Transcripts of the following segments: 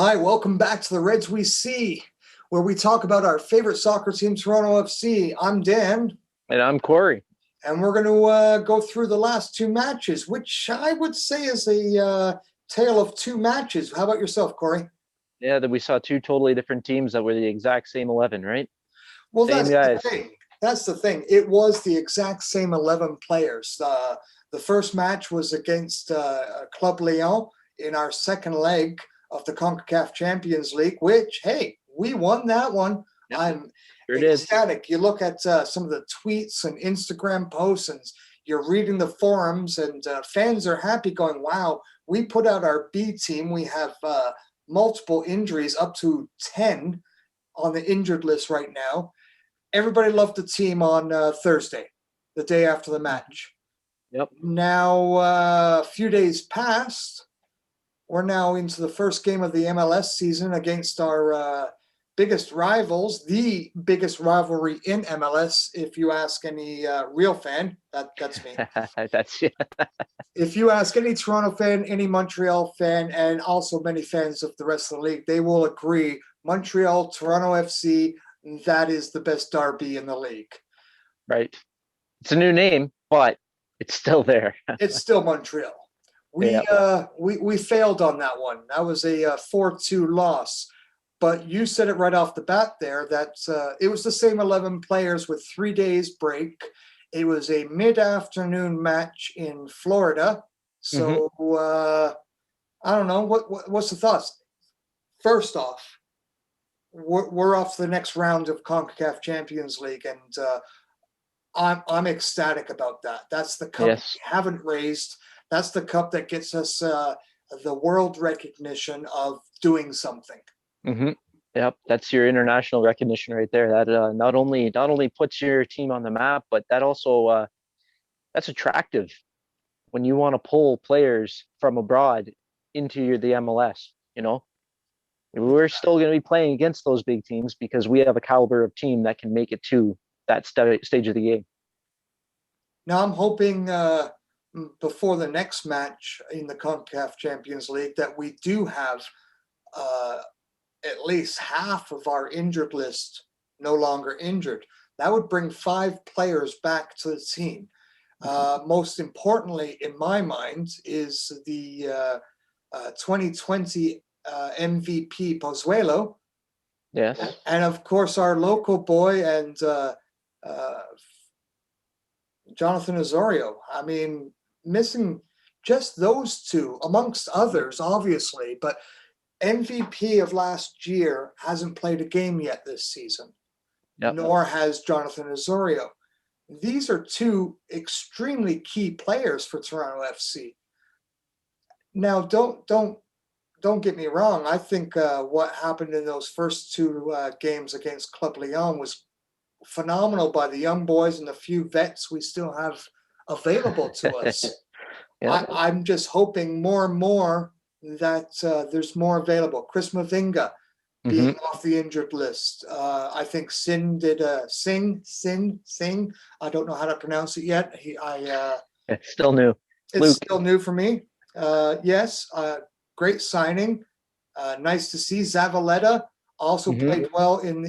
Hi, welcome back to the Reds We See, where we talk about our favorite soccer team, Toronto FC. I'm Dan, And I'm Corey. and we're going to go through the last two matches, which I would say is a tale of two matches. How about yourself, Corey? Yeah, that we saw two totally different teams that were the exact same 11, right? Well, Same that's the guys. thing. That's the thing. It was the exact same 11 players. The first match was against Club Leon in our second leg of the CONCACAF Champions League, which, hey, we won that one. Yep, I'm sure did. ecstatic. You look at some of the tweets and Instagram posts, and you're reading the forums, and fans are happy going, wow, we put out our B team. We have multiple injuries, up to 10 on the injured list right now. Everybody loved the team on Thursday, the day after the match. Yep. Now, a few days passed. We're now into the first game of the MLS season against our biggest rivals, the biggest rivalry in MLS, if you ask any real fan. That's me. That's yeah. If you ask any Toronto fan, any Montreal fan, and also many fans of the rest of the league, they will agree Montreal, Toronto FC, that is the best derby in the league. Right. It's a new name, but it's still there. It's still Montreal. We Yeah. we failed on that one. That was a 4-2 loss. But you said it right off the bat there that it was the same 11 players with 3 days break. It was a mid-afternoon match in Florida. hmm So I don't know. What's the thoughts? First off, we're off to the next round of CONCACAF Champions League, and I'm ecstatic about that. That's the cup Yes. we haven't raised. That's the cup that gets us the world recognition of doing something. hmm Yep. That's your international recognition right there. That not only puts your team on the map, but that also that's attractive when you want to pull players from abroad into the MLS. We're still going to be playing against those big teams because we have a caliber of team that can make it to that stage of the game. Now I'm hoping before the next match in the CONCACAF Champions League that we do have uh, at least half of our injured list no longer injured. That would bring 5 players back to the team. Most importantly, in my mind, is the 2020 MVP Pozuelo, Yes. and of course our local boy and uh, Jonathan Osorio. I mean, missing just those two, amongst others, obviously, but MVP of last year hasn't played a game yet this season, Yep. nor has Jonathan Osorio. These are two extremely key players for Toronto FC. Now, don't get me wrong. I think what happened in those first two games against Club Leon was phenomenal by the young boys and the few vets we still have available to us. Yep. I'm just hoping more and more that there's more available. Chris Mavinga being hmm off the injured list. I think Sin did Sing. I don't know how to pronounce it yet. It's still new. It's Luke. still new for me. Yes, great signing. Nice to see. Zavaleta also hmm played well in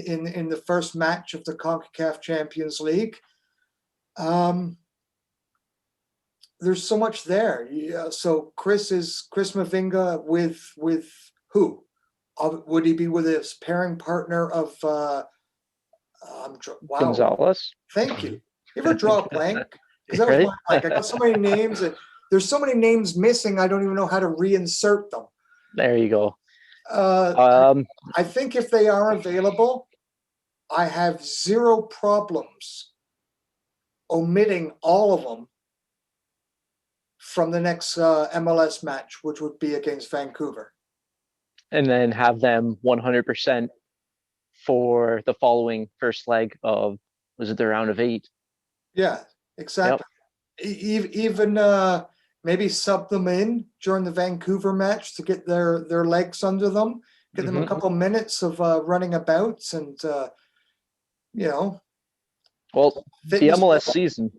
the first match of the CONCACAF Champions League. Um, there's so much there. Yeah, so Chris Mavinga with who? Would he be with his pairing partner of? Wow, Gonzalez. thank you. You ever draw a blank? Because that was Right? like I got so many names and there's so many names missing. I don't even know how to reinsert them. There you go. Uh, Um, I think if they are available, I have zero problems omitting all of them from the next MLS match, which would be against Vancouver. and then have them 100% for the following first leg of, was it the round of eight? Yeah, Yep. exactly. Even maybe sub them in during the Vancouver match to get their legs under them, get them a hmm couple minutes of running about and you know Well, the fitness. MLS season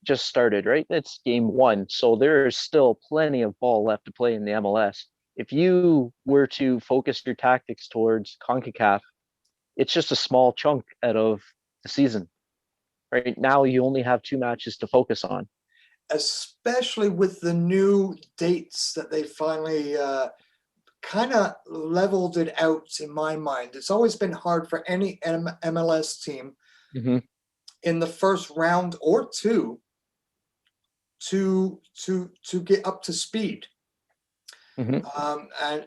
just started, right? It's game one, so there is still plenty of ball left to play in the MLS. if you were to focus your tactics towards CONCACAF, it's just a small chunk out of the season. Right now, you only have two matches to focus on. Especially with the new dates that they finally kind of leveled it out in my mind. It's always been hard for any MLS team Mm-hmm. in the first round or two to get up to speed. Mm-hmm.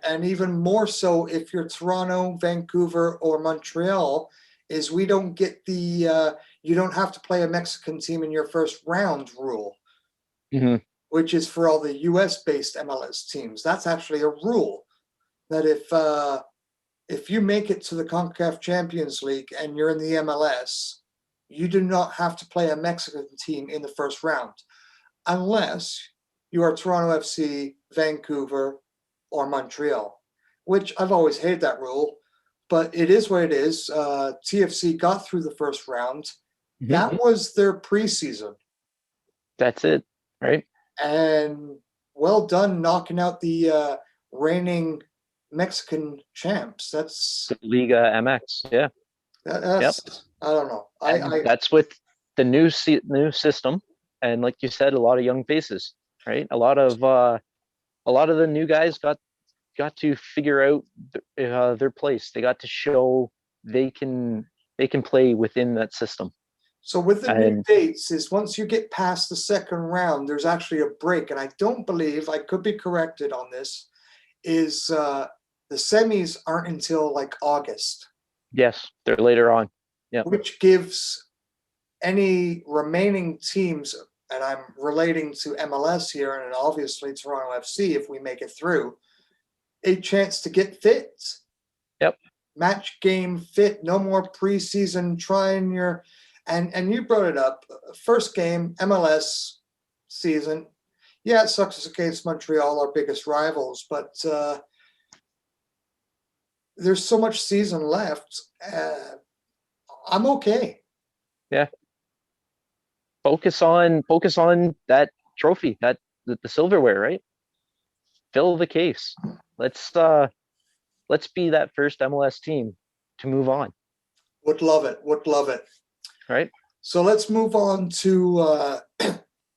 And even more so if you're Toronto, Vancouver, or Montreal, is we don't get the you don't have to play a Mexican team in your first round rule, Mm-hmm. which is for all the US based MLS teams. That's actually a rule that if you make it to the CONCACAF Champions League and you're in the MLS, you do not have to play a Mexican team in the first round unless you are Toronto FC, Vancouver, or Montreal, which I've always hated that rule, but it is what it is. TFC got through the first round. Mm-hmm. That was their preseason. That's it, right? And well done knocking out the reigning Mexican champs. The Liga MX, yeah. Yep. That's I don't know. And that's with the new system, and like you said, a lot of young faces, right? A lot of the new guys got to figure out their place. They got to show they can play within that system. So with the new And dates is once you get past the second round, there's actually a break, and I don't believe, I could be corrected on this, is the semis aren't until like August, yes, they're later on. Yeah. which gives any remaining teams, and I'm relating to MLS here, and obviously Toronto FC, if we make it through, a chance to get fit. Yep. Match game fit, no more preseason trying your and you brought it up. First game, MLS season. Yeah, it sucks against Montreal, our biggest rivals, but there's so much season left. I'm okay. Yeah. Focus on that trophy, that the silverware, right? Fill the case. Let's be that first MLS team to move on, Would love it. Would love it. right? So let's move on to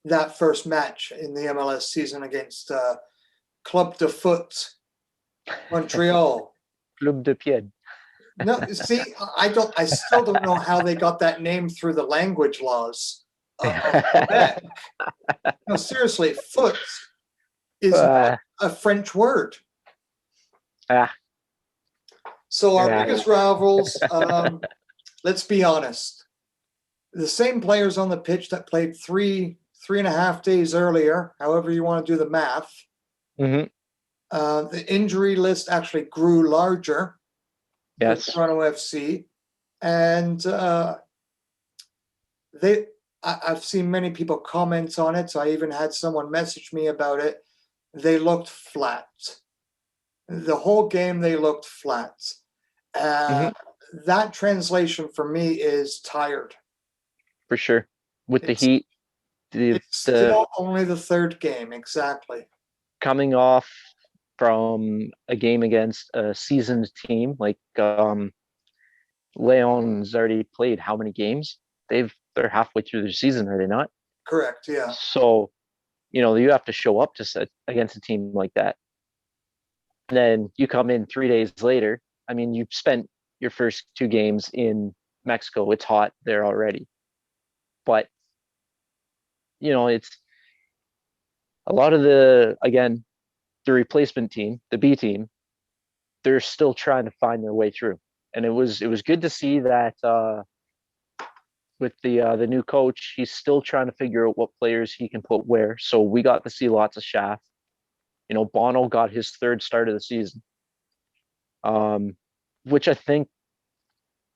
that first match in the MLS season against Club de Foot Montreal. Club de Pied. No, see, I still don't know how they got that name through the language laws of Quebec. No, seriously, foot is not a French word. Ah, So our yeah. biggest rivals, let's be honest, the same players on the pitch that played three and a half days earlier, however you want to do the math. Mm-hmm. The injury list actually grew larger for Yes. Toronto FC, and I've seen many people comment on it. So I even had someone message me about it. They looked flat. The whole game, they looked flat. Mm-hmm. That translation for me is tired. For sure. With the It's heat, it's the still only the third game, exactly. coming off from a game against a seasoned team like Leon's already played how many games? They're halfway through their season, are they not? Correct, yeah. So, you have to show up to set against a team like that. And then you come in 3 days later. I mean, you've spent your first two games in Mexico. It's hot there already. But, it's a lot of the replacement team, the B team, they're still trying to find their way through. And it was good to see that with the new coach, he's still trying to figure out what players he can put where. So we got to see lots of Shaft. Bono got his third start of the season, which I think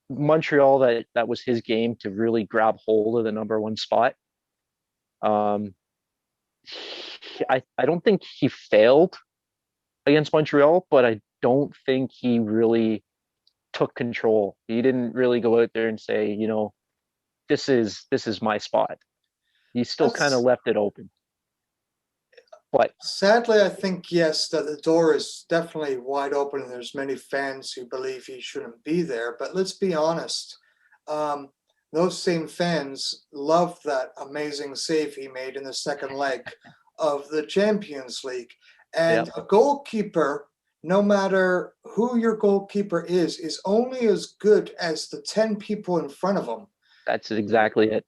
Montreal, that was his game to really grab hold of the number one spot. Um, I don't think he failed against Montreal, but I don't think he really took control. He didn't really go out there and say, this is my spot. He still kind of That's left it open. What? Sadly, I think, yes, that the door is definitely wide open and there's many fans who believe he shouldn't be there. But let's be honest. Um, those same fans loved that amazing save he made in the second leg of the Champions League. And Yep, a goalkeeper, no matter who your goalkeeper is only as good as the 10 people in front of him. that's exactly it.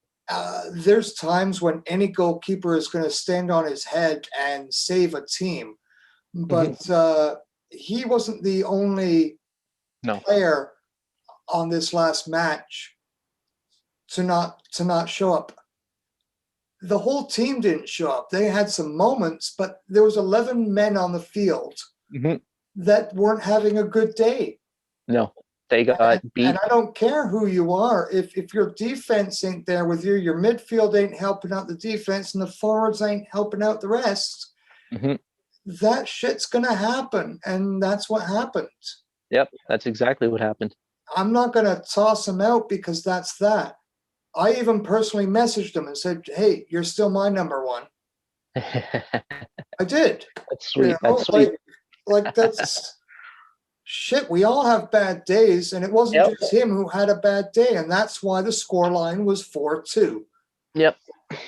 There's times when any goalkeeper is going to stand on his head and save a team, Mhm. but he wasn't the only No, player on this last match to not show up. The whole team didn't show up. They had some moments, but there was 11 men on the field Mhm. that weren't having a good day. No, they got And beat. I don't care who you are. If your defense ain't there with you, your midfield ain't helping out the defense, and the forwards ain't helping out the rest, Mhm. that shit's gonna happen. And that's what happened. Yep, that's exactly what happened. I'm not gonna toss him out because that's that. I even personally messaged him and said, "Hey, you're still my number one." I did. That's You sweet. That's know, sweet. like that's shit. We all have bad days, and it wasn't Yep. just him who had a bad day, and that's why the score line was 4-2. Yep.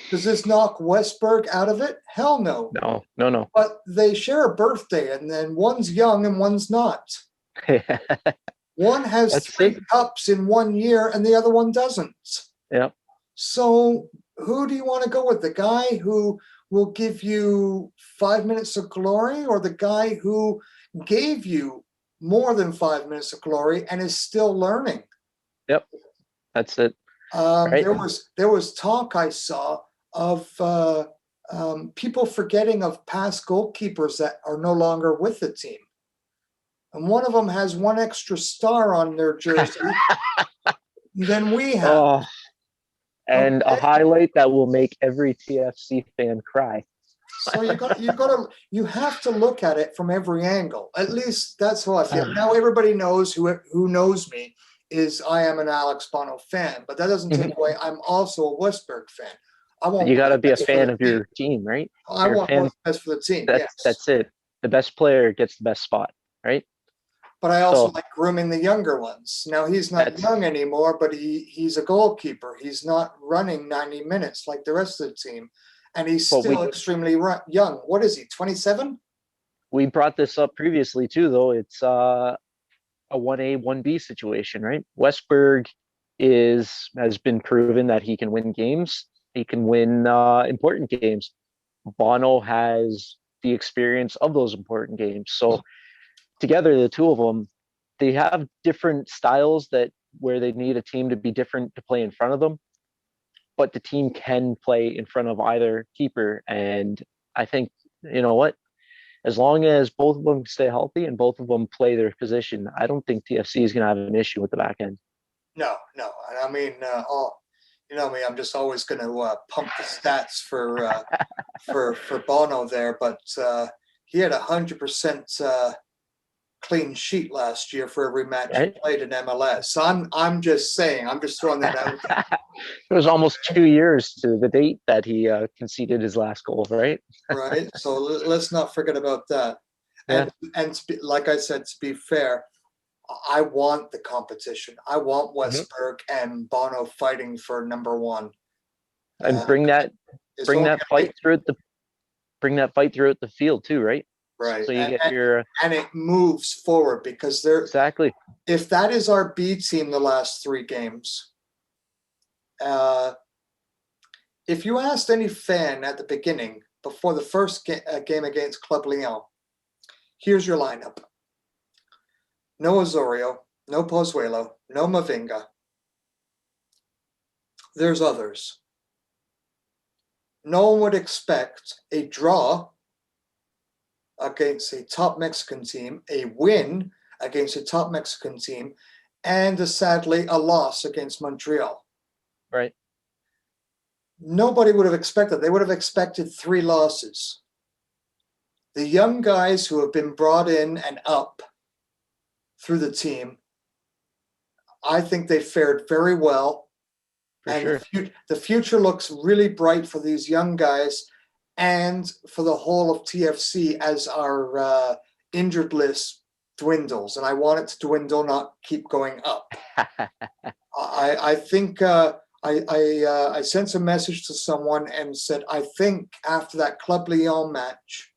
Does this knock Westberg out of it? Hell no. No, no, no. But they share a birthday, and then one's young and one's not. One has That's 3 it. cups in 1 year, and the other one doesn't. Yep. So who do you want to go with? The guy who will give you 5 minutes of glory, or the guy who gave you more than 5 minutes of glory and is still learning? Yep. That's it. Right. There was talk I saw of people forgetting of past goalkeepers that are no longer with the team, and one of them has one extra star on their jersey than we have. Oh, and a Okay, highlight that will make every TFC fan cry. so you have to look at it from every angle. At least that's how I feel. Now everybody knows who knows me is I am an Alex Bono fan, but that doesn't take away I'm also a Westberg fan. I want You got to what's be a best for the fan of team. your team, right? I You're a want fan. what's best for the team. That's Yes, it. The best player gets the best spot, right? but I also So like grooming the younger ones. Now he's not that's young anymore, but he's a goalkeeper. He's not running 90 minutes like the rest of the team, and he's what still extremely young. What is he? 27? we brought this up previously too, though. It's a 1A, 1B situation, right? Westberg has been proven that he can win games. He can win important games. Bono has the experience of those important games. So together, the two of them, they have different styles that where they need a team to be different to play in front of them, but the team can play in front of either keeper. And I think, you know what? As long as both of them stay healthy and both of them play their position, I don't think TFC is going to have an issue with the back end. No, no. And I mean, you know me, I'm just always going to pump the stats for Bono there, but he had 100% clean sheet last year for every match he Right? played in MLS. So I'm just saying, I'm just throwing that out there. It was almost 2 years to the date that he conceded his last goal, right? Right. So let's not forget about that. Yeah. And like I said, to be fair, I want the competition. I want Mhm. Westberg and Bono fighting for number one. And Uh, it's bring only that gonna fight throughout the bring that fight throughout the field too, right? right, So you get your and it moves forward because there. exactly. If that is our B team the last 3 games, uh, if you asked any fan at the beginning before the first game against Club Leon, here's your lineup: no Osorio, no Pozuelo, no Mavinga. There's others. No one would expect a draw against a top Mexican team, a win against a top Mexican team, and sadly a loss against Montreal. Right. Nobody would have expected. They would have expected 3 losses. The young guys who have been brought in and up through the team, I think they fared very well. For And sure. the future looks really bright for these young guys. and for the whole of TFC as our injured list dwindles. And I want it to dwindle, not keep going up. I think I sent a message to someone and said, I think after that Club Lyon match,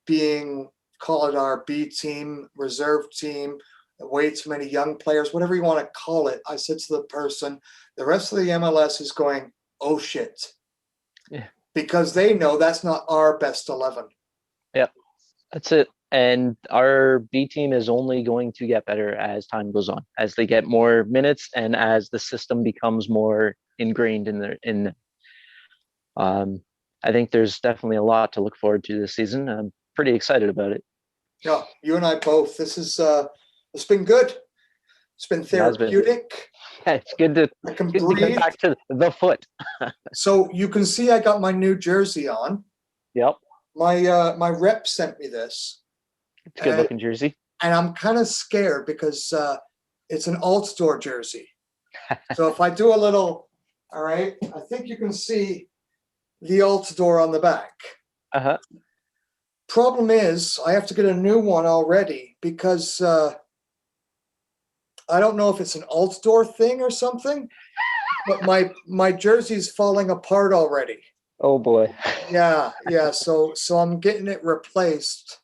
being, call it our B team, reserve team, way too many young players, whatever you want to call it, I said to the person, the rest of the MLS is going, oh shit. Yeah. Because they know that's not our best 11. Yeah, that's it. And our B team is only going to get better as time goes on, as they get more minutes and as the system becomes more ingrained in. I think there's definitely a lot to look forward to this season. I'm pretty excited about it. Yeah, you and I both. This is it's been good. It's been therapeutic. It's good to get back to the foot. So you can see I got my new jersey on. Yep. My rep sent me this. It's a good looking jersey. And I'm kind of scared because it's an Altdoor jersey. So if I do a little, all right, I think you can see the Altdoor on the back. Uh-huh. Problem is, I have to get a new one already because I don't know if it's an Altdoor thing or something, but my jersey's falling apart already. Oh boy. Yeah. So I'm getting it replaced.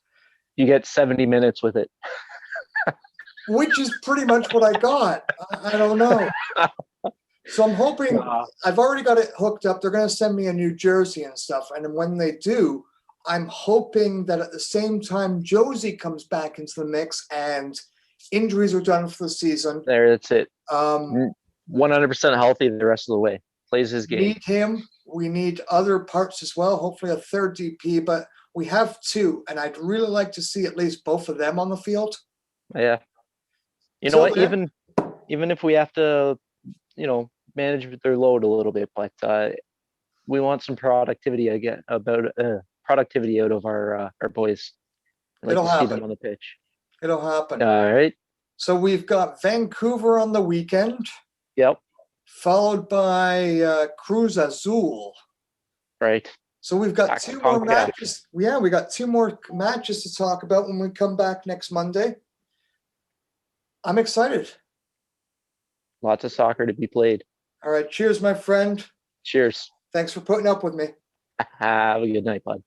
You get 70 minutes with it. Which is pretty much what I got. I don't know. So I'm hoping, I've already got it hooked up. They're going to send me a new jersey and stuff. And when they do, I'm hoping that at the same time Josie comes back into the mix and injuries are done for the season. There, that's it. 100% healthy the rest of the way. Plays his game. We need him. We need other parts as well. Hopefully a third DP, but we have two, and I'd really like to see at least both of them on the field. Yeah. You know what? Even if we have to, manage their load a little bit, but we want some productivity again productivity out of our boys. I'd like to see them on the pitch. It'll happen. All right. So we've got Vancouver on the weekend. Yep. Followed by Cruz Azul. Right. So we've got two more matches. Yeah, we got two more matches to talk about when we come back next Monday. I'm excited. Lots of soccer to be played. All right. Cheers, my friend. Cheers. Thanks for putting up with me. Have a good night, bud.